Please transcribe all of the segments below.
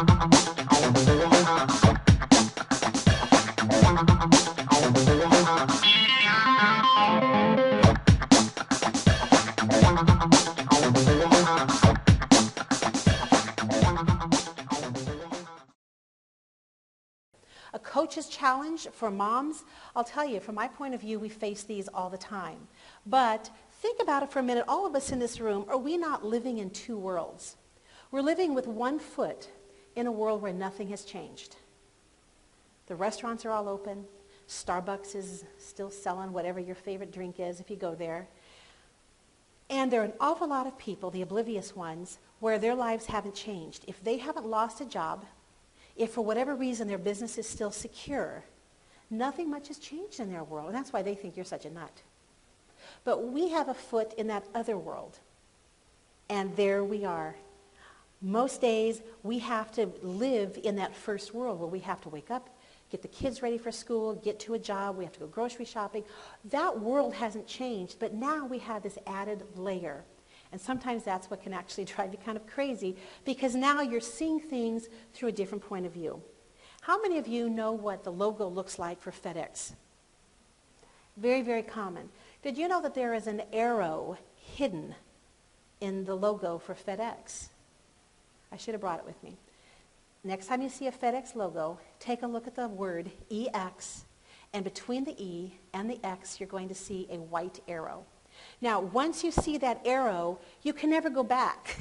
A coach's challenge for moms, I'll tell you, from my point of view, we face these all the time. But think about it for a minute. All of us in this room, are we not living in two worlds? We're living with one foot in a world where nothing has changed. The restaurants are all open. Starbucks is still selling whatever your favorite drink is if you go there. And there are an awful lot of people, the oblivious ones, where their lives haven't changed. If they haven't lost a job, if for whatever reason their business is still secure, nothing much has changed in their world. And that's why they think you're such a nut. But we have a foot in that other world. And there we are. Most days we have to live in that first world where we have to wake up, get the kids ready for school, get to a job, we have to go grocery shopping. That world hasn't changed, but now we have this added layer. And sometimes that's what can actually drive you kind of crazy, because now you're seeing things through a different point of view. How many of you know what the logo looks like for FedEx? Very, very common. Did you know that there is an arrow hidden in the logo for FedEx? I should have brought it with me. Next time you see a FedEx logo, take a look at the word EX, and between the E and the X, you're going to see a white arrow. Now, once you see that arrow, you can never go back.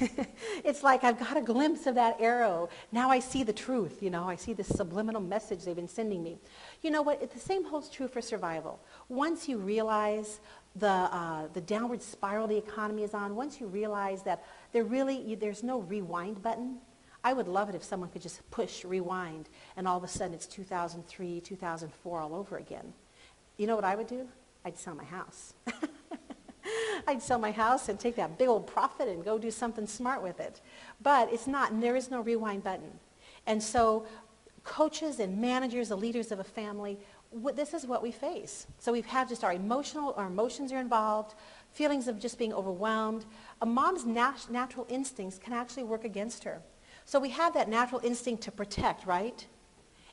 It's like, I've got a glimpse of that arrow. Now I see the truth, I see this subliminal message they've been sending me. You know what? The same holds true for survival. Once you realize the downward spiral the economy is on, once you realize that there's no rewind button, I would love it if someone could just push rewind, and all of a sudden it's 2003, 2004 all over again. You know what I would do? I'd sell my house. I'd sell my house and take that big old profit and go do something smart with it. But it's not, and there is no rewind button. And so coaches and managers, the leaders of a family, this is what we face. So we've had just our emotions are involved, feelings of just being overwhelmed. A mom's natural instincts can actually work against her. So we have that natural instinct to protect, right?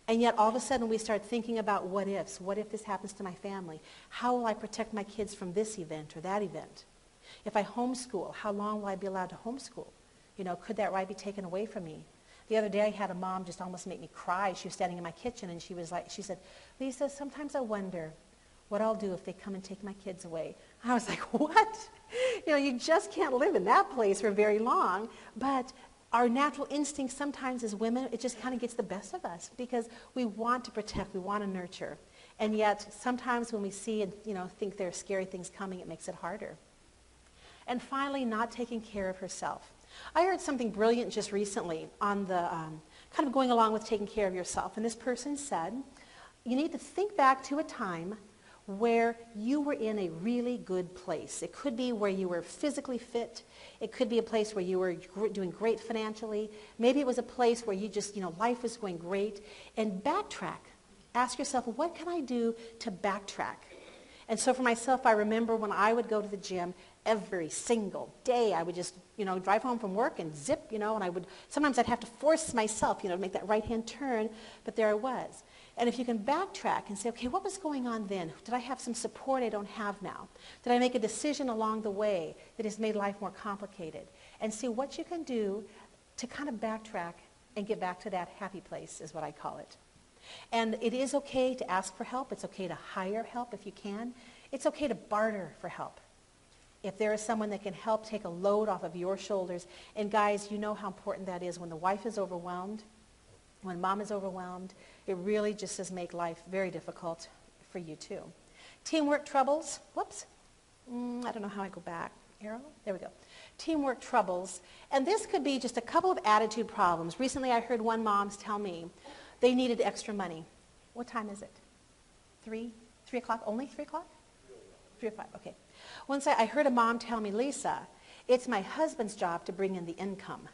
And yet all of a sudden we start thinking about what ifs. What if this happens to my family? How will I protect my kids from this event or that event? If I homeschool, how long will I be allowed to homeschool? Could that right be taken away from me? The other day I had a mom just almost make me cry. She was standing in my kitchen and she said, Lisa, sometimes I wonder what I'll do if they come and take my kids away. I was like, what? You just can't live in that place for very long. But our natural instinct sometimes as women, it just kind of gets the best of us because we want to protect, we want to nurture. And yet sometimes when we see and think there are scary things coming, it makes it harder. And finally, not taking care of herself. I heard something brilliant just recently on the kind of going along with taking care of yourself. And this person said, you need to think back to a time where you were in a really good place. It could be where you were physically fit. It could be a place where you were doing great financially. Maybe it was a place where you just, life was going great. And backtrack. Ask yourself, what can I do to backtrack? And so for myself, I remember when I would go to the gym every single day, I would just, drive home from work and zip, and sometimes I'd have to force myself, to make that right-hand turn, but there I was. And if you can backtrack and say, okay, what was going on then? Did I have some support I don't have now? Did I make a decision along the way that has made life more complicated? And see what you can do to kind of backtrack and get back to that happy place is what I call it. And it is okay to ask for help. It's okay to hire help if you can. It's okay to barter for help. If there is someone that can help take a load off of your shoulders. And guys, you know how important that is when the wife is overwhelmed. When mom is overwhelmed, it really just does make life very difficult for you too. Teamwork troubles. Whoops. I don't know how I go back. Arrow? There we go. Teamwork troubles. And this could be just a couple of attitude problems. Recently I heard one mom tell me they needed extra money. What time is it? 3 o'clock? Only 3 o'clock? 3 or 5, okay. Once I heard a mom tell me, Lisa, it's my husband's job to bring in the income.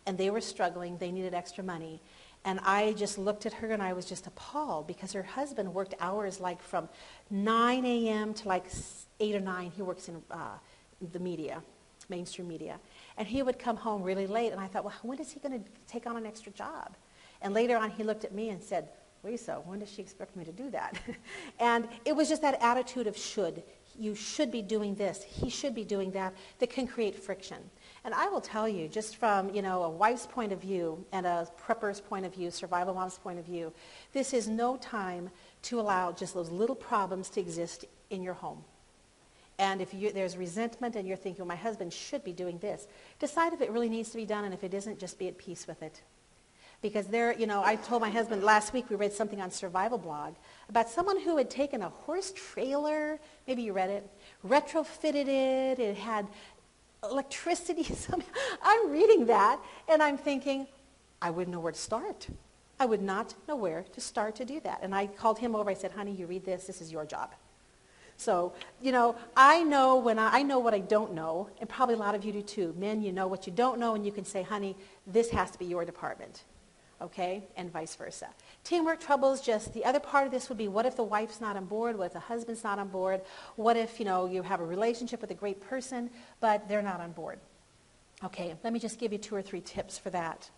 And they were struggling, they needed extra money. And I just looked at her and I was just appalled because her husband worked hours like from 9 a.m. to like 8 or 9. He works in the media. mainstream media. And he would come home really late, and I thought, well, when is he going to take on an extra job? And later on, he looked at me and said, Lisa, when does she expect me to do that? And it was just that attitude of should. You should be doing this. He should be doing that can create friction. And I will tell you, just from, a wife's point of view and a prepper's point of view, survival mom's point of view, this is no time to allow just those little problems to exist in your home. And if there's resentment and you're thinking, well, my husband should be doing this, decide if it really needs to be done, and if it isn't, just be at peace with it. Because I told my husband last week, we read something on Survival Blog about someone who had taken a horse trailer, maybe you read it, retrofitted it had electricity. I'm reading that, and I'm thinking, I wouldn't know where to start. I would not know where to start to do that. And I called him over. I said, honey, you read this is your job. So, I know what I don't know, and probably a lot of you do too. Men, you know what you don't know, and you can say, honey, this has to be your department. Okay, and vice versa. Teamwork troubles, just the other part of this would be, what if the wife's not on board? What if the husband's not on board? What if, you have a relationship with a great person, but they're not on board? Okay, let me just give you 2 or 3 tips for that.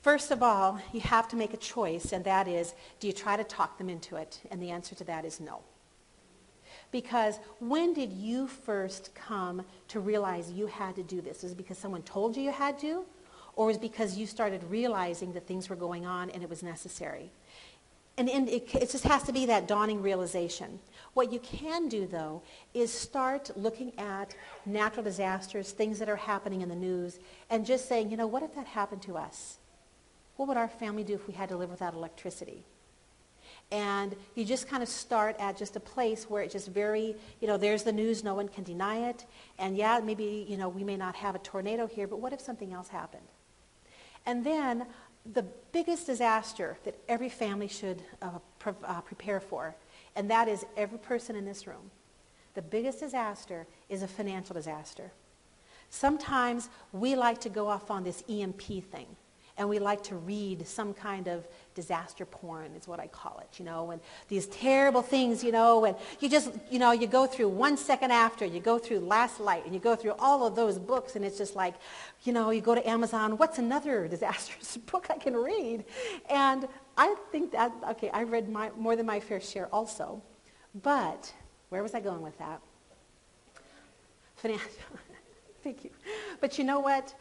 First of all, you have to make a choice, and that is, do you try to talk them into it? And the answer to that is no. Because when did you first come to realize you had to do this? Is it because someone told you had to? Or was it because you started realizing that things were going on and it was necessary? And it just has to be that dawning realization. What you can do, though, is start looking at natural disasters, things that are happening in the news, and just saying, what if that happened to us? What would our family do if we had to live without electricity? And you just kind of start at just a place where it's just very, there's the news, no one can deny it. And yeah, maybe, we may not have a tornado here, but what if something else happened? And then the biggest disaster that every family should prepare for, and that is every person in this room, the biggest disaster is a financial disaster. Sometimes we like to go off on this EMP thing, and we like to read some kind of disaster porn is what I call it, and these terrible things, and you just, you go through 1 second after, you go through Last Light, and you go through all of those books, and it's just like, you go to Amazon, what's another disastrous book I can read? And I think that, okay, I read more than my fair share also, but where was I going with that? Financial. Thank you. But you know what?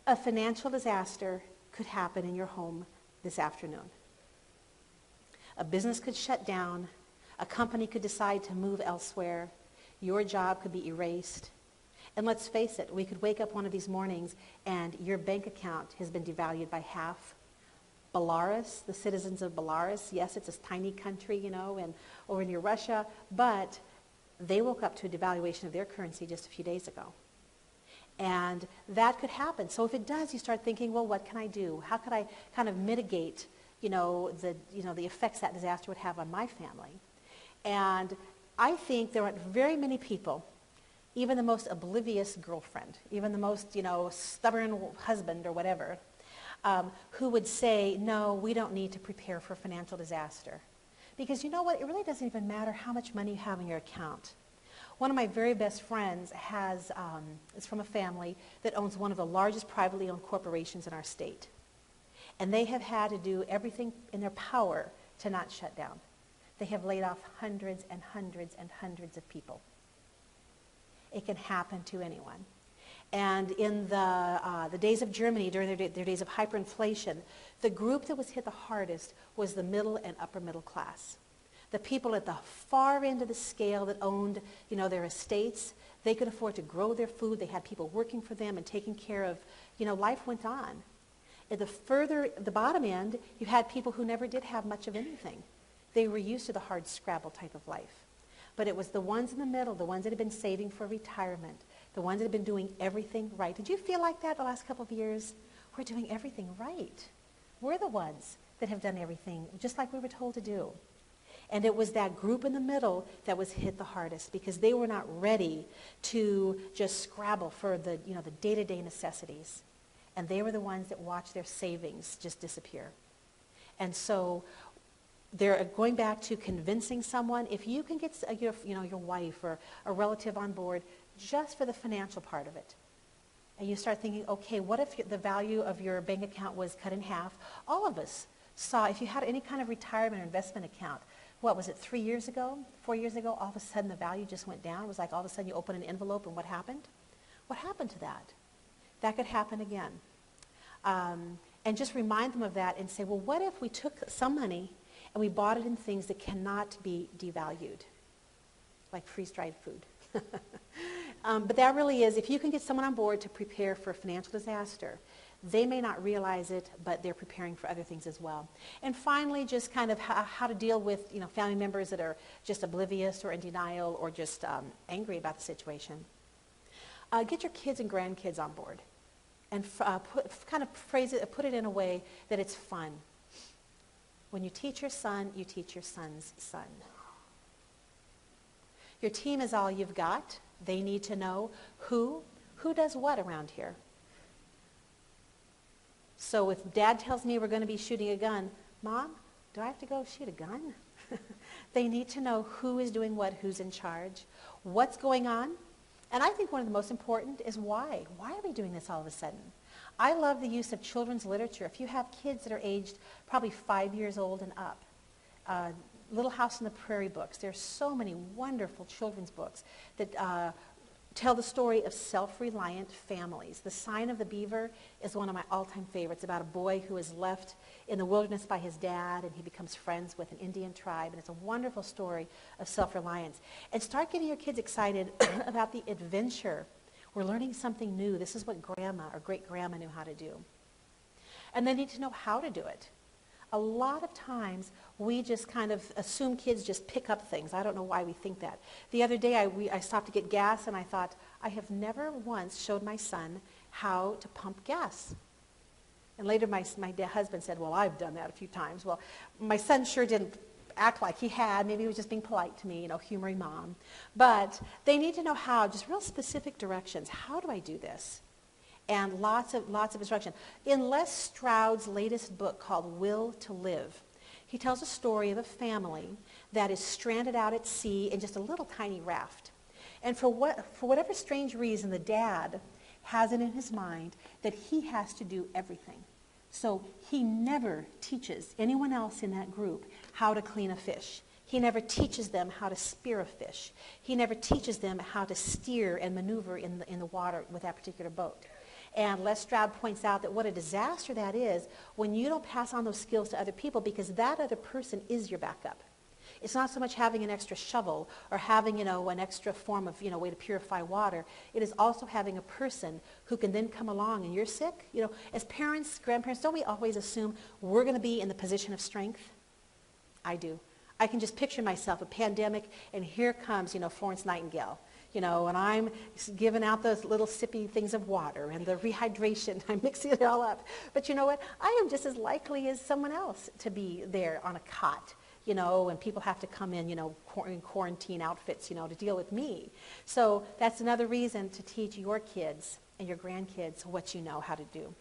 A financial disaster could happen in your home this afternoon. A business could shut down. A company could decide to move elsewhere. Your job could be erased. And let's face it, we could wake up one of these mornings and your bank account has been devalued by half. Belarus, the citizens of Belarus, yes, it's a tiny country, and over near Russia, but they woke up to a devaluation of their currency just a few days ago. And that could happen. So if it does, you start thinking, well, what can I do? How could I kind of mitigate, the effects that disaster would have on my family? And I think there aren't very many people, even the most oblivious girlfriend, even the most, stubborn husband or whatever, who would say, no, we don't need to prepare for financial disaster. Because you know what? It really doesn't even matter how much money you have in your account. One of my very best friends is from a family that owns one of the largest privately owned corporations in our state. And they have had to do everything in their power to not shut down. They have laid off hundreds and hundreds and hundreds of people. It can happen to anyone. And in the days of Germany, during their days of hyperinflation, the group that was hit the hardest was the middle and upper middle class. The people at the far end of the scale that owned, their estates, they could afford to grow their food. They had people working for them and taking care of, life went on. At the bottom end, you had people who never did have much of anything. They were used to the hard scrabble type of life. But it was the ones in the middle, the ones that had been saving for retirement, the ones that had been doing everything right. Did you feel like that the last couple of years? We're doing everything right. We're the ones that have done everything just like we were told to do. And it was that group in the middle that was hit the hardest because they were not ready to just scrabble for the day-to-day necessities. And they were the ones that watched their savings just disappear. And so they're going back to convincing someone. If you can get your wife or a relative on board just for the financial part of it, and you start thinking, okay, what if the value of your bank account was cut in half? All of us saw, if you had any kind of retirement or investment account, what was it, 3 years ago, 4 years ago, all of a sudden the value just went down. It was like all of a sudden you open an envelope and what happened? What happened to that? That could happen again. And just remind them of that and say, well, what if we took some money and we bought it in things that cannot be devalued, like freeze-dried food. But that really is, if you can get someone on board to prepare for a financial disaster, they may not realize it, but they're preparing for other things as well. And finally, just kind of how to deal with family members that are just oblivious or in denial or just angry about the situation. Get your kids and grandkids on board and put it in a way that it's fun. When you teach your son, you teach your son's son. Your team is all you've got. They need to know who does what around here. So if Dad tells me we're going to be shooting a gun, Mom, do I have to go shoot a gun? They need to know who is doing what, who's in charge, what's going on. And I think one of the most important is why. Why are we doing this all of a sudden? I love the use of children's literature. If you have kids that are aged probably 5 years old and up, Little House on the Prairie books. There's so many wonderful children's books that tell the story of self-reliant families. The Sign of the Beaver is one of my all-time favorites, about a boy who is left in the wilderness by his dad, and he becomes friends with an Indian tribe, and it's a wonderful story of self-reliance. And start getting your kids excited about the adventure. We're learning something new. This is what Grandma or great-grandma knew how to do. And they need to know how to do it. A lot of times, we just kind of assume kids just pick up things. I don't know why we think that. The other day, I stopped to get gas, and I thought, I have never once showed my son how to pump gas. And later, my husband said, well, I've done that a few times. Well, my son sure didn't act like he had. Maybe he was just being polite to me, humoring Mom. But they need to know how, just real specific directions. How do I do this? And lots of instruction. In Les Stroud's latest book called Will to Live, he tells a story of a family that is stranded out at sea in just a little tiny raft. And for whatever strange reason, the dad has it in his mind that he has to do everything. So he never teaches anyone else in that group how to clean a fish. He never teaches them how to spear a fish. He never teaches them how to steer and maneuver in the water with that particular boat. And Les Stroud points out that what a disaster that is when you don't pass on those skills to other people, because that other person is your backup. It's not so much having an extra shovel or having, an extra form of, way to purify water. It is also having a person who can then come along and you're sick. As parents, grandparents, don't we always assume we're going to be in the position of strength? I do. I can just picture myself, a pandemic, and here comes, Florence Nightingale. And I'm giving out those little sippy things of water and the rehydration. I'm mixing it all up. But you know what? I am just as likely as someone else to be there on a cot, and people have to come in, in quarantine outfits, to deal with me. So that's another reason to teach your kids and your grandkids what you know how to do.